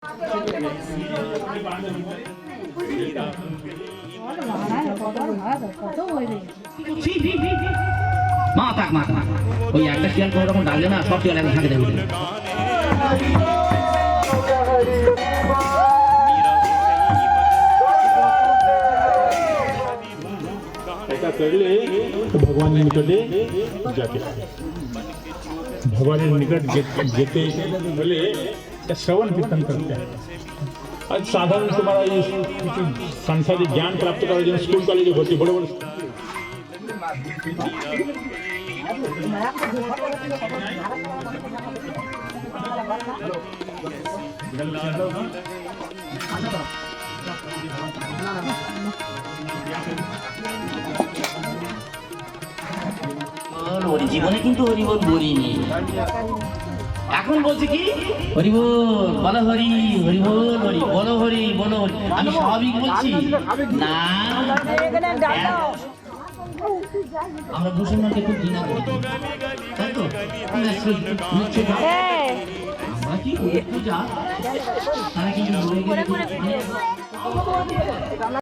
মা থাক মা থাক ওই একটা শিয়াল কোনো রকম ডাকলে না সব শিয়াল একদম থাকে দেবে ऐसा कर ले तो भगवान के निकट जाके भगवान के निकट जेते बोले श्रवण कीर्तन करते हैं। आज साधारण तुम्हारा ये सांसारिक ज्ञान प्राप्त करो जो स्कूल कॉलेज होती बड़े बड़े জীবনে কিন্তু হরিবল বলিনি এখন বলছি কি হরিবল বলো হরি হরিবল হরি বলো হরি বলো হরি আমি স্বাভাবিক বলছি না আমরা মুসলমানকে খুব ঘৃণা করি তাই তো আমরা কি পূজা তারা কিন্তু